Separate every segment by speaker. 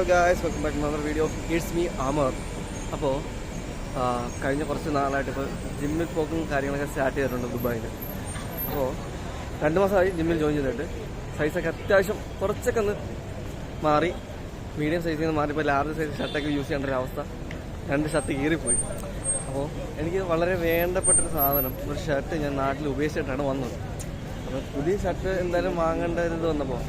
Speaker 1: Guys, welcome back to another video of it's me Amar. അപ്പോൾ കഴിഞ്ഞ കുറച്ച് നാളായിട്ട് ഇപ്പോൾ ജിമ്മിൽ പോക്കും കാര്യങ്ങളൊക്കെ സ്റ്റാർട്ട് ചെയ്തിട്ടുണ്ട് ദുബായിൽ. അപ്പോൾ 2 മാസമായി ജിമ്മിൽ ജോയിൻ ചെയ്തിട്ട് സൈസൊക്കെ അത്യാവശ്യം കുറച്ചൊക്കെ ഒന്ന് മാറി. മീഡിയം സൈസിൽ നിന്ന് മാറി ഇപ്പോൾ ലാർജ് സൈസ് ഷർട്ടൊക്കെ യൂസ് ചെയ്യേണ്ട ഒരു അവസ്ഥ. 2 ഷർട്ട് കീറിപ്പോയി. അപ്പോൾ എനിക്ക് വളരെ വേണ്ടപ്പെട്ടൊരു സാധനം, ഒരു ഷർട്ട് ഞാൻ നാട്ടിൽ ഉപയോഗിച്ചിട്ടാണ് വന്നത്. അപ്പോൾ പുതിയ ഷർട്ട് എന്തായാലും വാങ്ങേണ്ട ഒരു ഇത് വന്നപ്പോൾ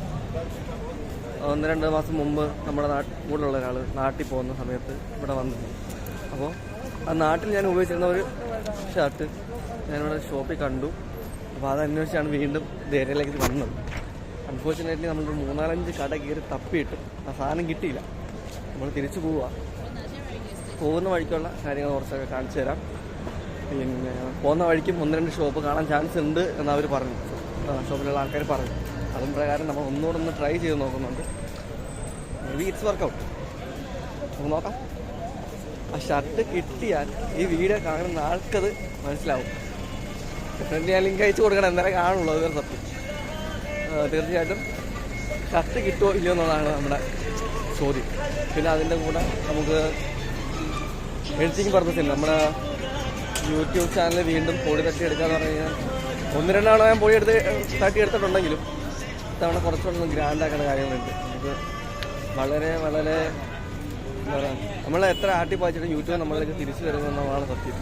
Speaker 1: 1-2 മാസം മുമ്പ് നമ്മുടെ കൂടെയുള്ള ഒരാൾ നാട്ടിൽ പോകുന്ന സമയത്ത് ഇവിടെ വന്നിരുന്നു. അപ്പോൾ ആ നാട്ടിൽ ഞാൻ ഉപയോഗിച്ചിരുന്ന ഒരു ഷർട്ട് ഞാനിവിടെ ഷോപ്പിൽ കണ്ടു. അപ്പോൾ അത് അന്വേഷിച്ചാണ് വീണ്ടും ഏരിയയിലേക്ക് വന്നത്. അൺഫോർച്ചുനേറ്റ്ലി നമ്മളൊരു 3-4 കട കയറി തപ്പിയിട്ട് ആ സാധനം കിട്ടിയില്ല. നമ്മൾ തിരിച്ചു പോകുന്ന വഴിക്കുള്ള കാര്യങ്ങൾ കുറച്ചൊക്കെ കാണിച്ചു തരാം. പിന്നെ പോകുന്ന വഴിക്കും 1-2 ഷോപ്പ് കാണാൻ ചാൻസ് ഉണ്ട് എന്നവർ പറഞ്ഞു, ഷോപ്പിലുള്ള ആൾക്കാർ പറഞ്ഞു. അതും പ്രകാരം നമ്മൾ ഒന്നുകൂടെ ട്രൈ ചെയ്ത് നോക്കുന്നുണ്ട്. Maybe it's work out. നമുക്ക് നോക്കാം. ആ ഷർട്ട് കിട്ടിയാൽ ഈ വീഡിയോ കാണുന്ന ആൾക്കത് മനസ്സിലാവും. ഡെഫിനറ്റ്ലി ഞാൻ ലിങ്ക് അയച്ചു കൊടുക്കണം, എന്നാലേ കാണുള്ളൂ. അത് സത്യം. തീർച്ചയായിട്ടും ഷർട്ട് കിട്ടുമോ ഇല്ലയോ എന്നുള്ളതാണ് നമ്മുടെ ചോദ്യം. പിന്നെ അതിൻ്റെ കൂടെ നമുക്ക് എഡിറ്റിംഗ് പർപ്പസില്ല. നമ്മുടെ യൂട്യൂബ് ചാനൽ വീണ്ടും പൊടി തട്ടിയെടുക്കാന്ന് പറഞ്ഞു കഴിഞ്ഞാൽ 1-2 തവണ ഞാൻ പൊടി തട്ടിയെടുത്തിട്ടുണ്ടെങ്കിലും തവണ കുറച്ചുകൂടെ ഗ്രാൻഡാക്കുന്ന കാര്യങ്ങളുണ്ട്. നമുക്ക് വളരെ വളരെ എന്താ പറയുക, നമ്മൾ എത്ര ആട്ടിപ്പാച്ചിട്ട് യൂട്യൂബ് നമ്മളിലേക്ക് തിരിച്ചു വരുമെന്നുള്ളതാണ് സത്യം.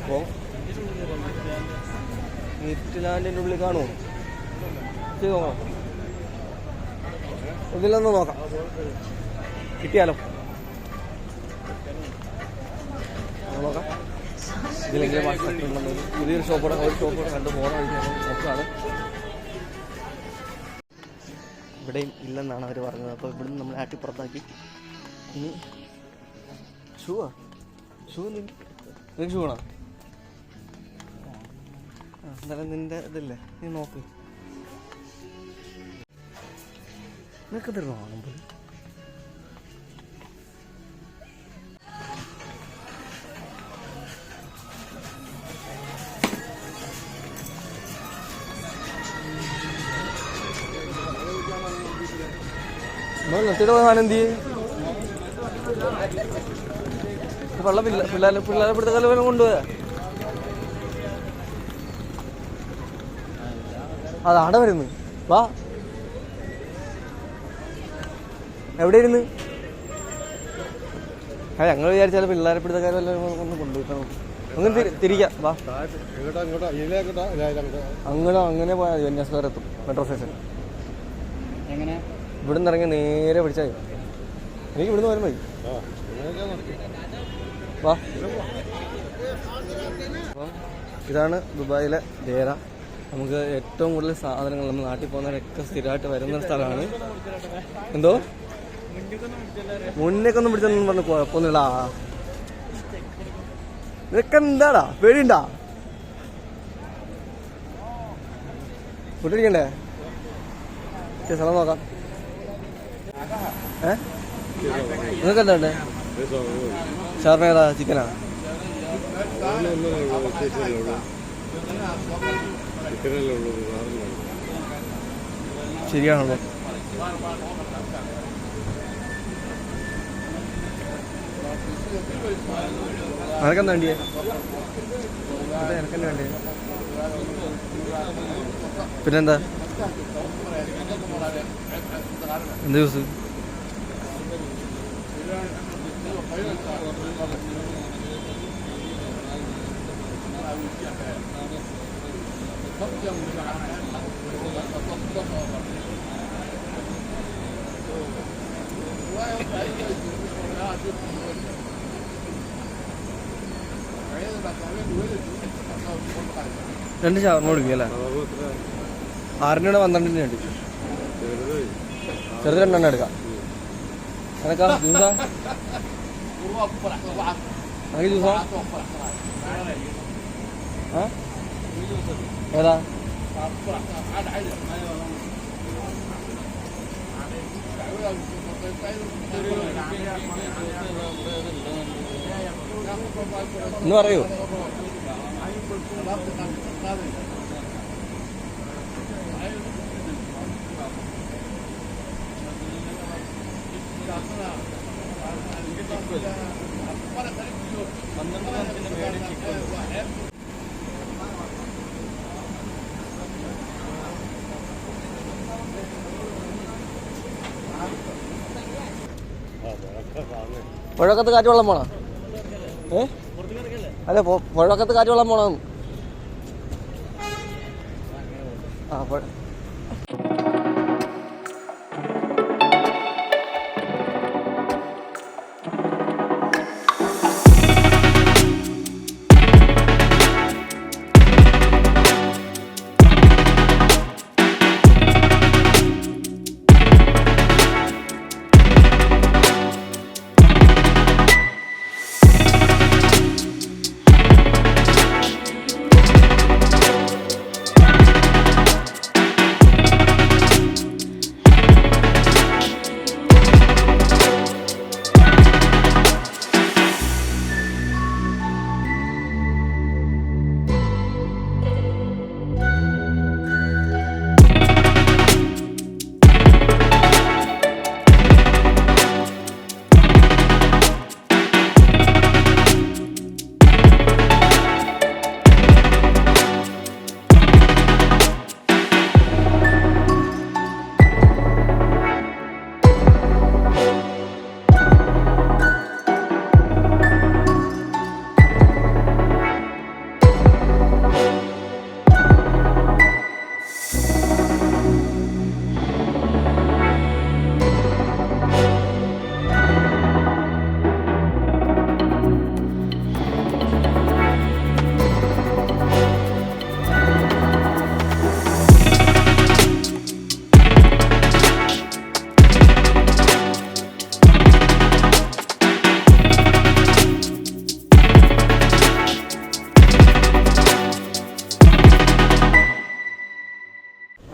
Speaker 1: അപ്പോൾ നെറ്റ്ലാൻഡിൻ്റെ ഉള്ളിൽ കാണുമോ? ചെയ്ത് നോക്കാം. ഇതിലൊന്ന് നോക്കാം, കിട്ടിയാലോ നോക്കാം. ഇതിലെങ്കിലും വാട്സാപ്പിലുണ്ടെന്ന് പുതിയൊരു ഷോപ്പോടെ കണ്ടു പോകുന്ന വഴിക്കാണ് നോക്കുകയാണ്. ഇവിടെയും ഇല്ലെന്നാണ് അവർ പറഞ്ഞത്. അപ്പോൾ ഇവിടുന്ന് നമ്മൾ ആട്ടി പുറത്താക്കി. ഇനി ഷൂ നിനക്ക് ഷൂ ആണോ? എന്നാലും നിൻ്റെ ഇതില്ലേ, നീ നോക്ക്. നിനക്ക് തരുന്നോ കാണുമ്പോൾ? നിർത്തിയിട്ട് പോകാൻ എന്ത് ചെയ്യും? പിള്ളേരെ പിടുത്ത കലവരം കൊണ്ടുപോയാ അത് ആടെ വരുന്നു. വാ, എവിടെ ഇരുന്ന്? ഞങ്ങൾ വിചാരിച്ചാൽ പിള്ളേരെ പിടുത്തക്കാരെ വല്ലതും ഒന്ന് കൊണ്ടുപോയിക്കണം. അങ്ങനെ തിരിക്കാം. വാ, അങ്ങനെ പോയാൽ മതി. എൻ സ്ക്വയർ എത്തും, മെട്രോ സ്റ്റേഷൻ. എങ്ങനെ? ഇവിടുന്ന് ഇറങ്ങി നേരെ പിടിച്ചാൽ മതി. എനിക്ക് ഇവിടുന്ന് വരും മതി. വാ. അപ്പം ഇതാണ് ദുബായിലെ ദേറ. നമുക്ക് ഏറ്റവും കൂടുതൽ സാധനങ്ങൾ നമ്മൾ നാട്ടിൽ പോകുന്നവരൊക്കെ സ്ഥിരമായിട്ട് വരുന്ന സ്ഥലമാണ്. എന്തോ മുന്നേക്കൊന്നും പിടിച്ചൊന്നും പറഞ്ഞ് കുഴപ്പമൊന്നുമില്ല. ഇതൊക്കെ എന്താടാ, പേടിയുണ്ടാ? ഫുഡിരിക്കണ്ടേ? സ്ഥലം നോക്കാം. നിങ്ങൾക്ക് എന്താ ഉണ്ട്? ഷവർമ ഏതാ? ചിക്കനാ? ശരിയാണല്ലോ. നിനക്കെന്താ വേണ്ടിയേ? എനക്കെന്താ വേണ്ടിയേ? പിന്നെന്താ? എന്ത് ജ്യൂസ്? രണ്ട് ഷവർമ കൊടുക്കുക അല്ലേ? 6-ന് 12-ന് വേണ്ടി. ചെറുത് 2 എടുക്കാം. എനക്കാ ജ്യൂസാ? എനിക്ക് ജ്യൂസാ? ഏതാ? ഒന്ന് പറയൂ. പുഴക്കത്ത് കാറ്റ് വെള്ളം പോണോ? അല്ല പുഴക്കത്ത് കാറ്റ് വെള്ളം പോണോ? ആ പുഴ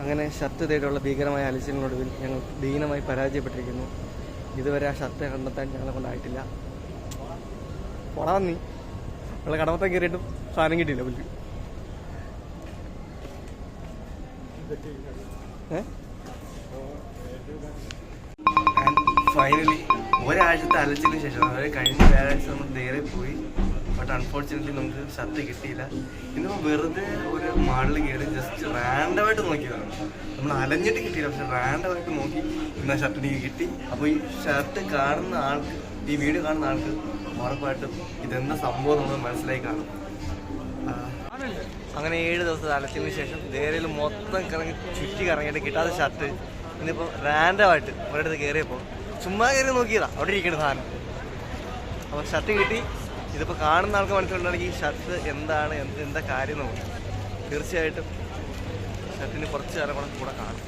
Speaker 1: അങ്ങനെ ഷർട്ട് തേടിയുള്ള ഭീകരമായ അലച്ചിലിനൊടുവിൽ ഞങ്ങൾ ദീനമായി പരാജയപ്പെട്ടിരിക്കുന്നു. ഇതുവരെ ആ ഷർട്ട് കണ്ടെത്താൻ ഞങ്ങളെ കൊണ്ടായിട്ടില്ല. പൊടാന്നി നമ്മളെ കടമത്തം കയറിയിട്ടും സാധനം കിട്ടിയില്ല പുല്ല്. ഫൈനലി ഒരാഴ്ചത്തെ അലച്ചിന് ശേഷം, അതായത് കഴിഞ്ഞ വ്യാഴാഴ്ച നമ്മൾ നേരെ പോയി. ബട്ട് അൺഫോർച്ചുനേറ്റ്ലി നമുക്ക് ഷർട്ട് കിട്ടിയില്ല. ഇന്നിപ്പോൾ വെറുതെ ഒരു മാളിൽ കയറി ജസ്റ്റ് റാൻഡമായിട്ട് നോക്കിയതാണ്. നമ്മൾ അലഞ്ഞിട്ട് കിട്ടിയില്ല, പക്ഷെ റാൻഡമായിട്ട് നോക്കി ഇന്ന ഷർട്ട് എനിക്ക് കിട്ടി. അപ്പോൾ ഈ ഷർട്ട് കാണുന്ന ആൾക്ക്, ഈ വീഡിയോ കാണുന്ന ആൾക്ക് ഉറപ്പായിട്ടും ഇതെന്താ സംഭവം നമ്മൾ മനസ്സിലായി കാണും. അങ്ങനെ 7 ദിവസത്തെ അലച്ചിന് ശേഷം ദേരയിൽ മൊത്തം ചുറ്റി കറങ്ങിയിട്ട് കിട്ടാത്ത ഷർട്ട് ഇന്നിപ്പോൾ റാൻഡമായിട്ട് ഒരിടത്ത് കയറിയപ്പോൾ ചുമ്മാ കയറി നോക്കിയതാണ് അവിടെ ഇരിക്കേണ്ട സാധനം. അപ്പോൾ ഷർട്ട് കിട്ടി. ഇതിപ്പോൾ കാണുന്ന ആൾക്ക് മനസ്സിലുണ്ടെങ്കിൽ ഈ ഷർട്ട് എന്താണ്, എന്താ കാര്യം നോക്കി തീർച്ചയായിട്ടും ഷർട്ടിന് കുറച്ച് കാലം കൂടെ കാണും.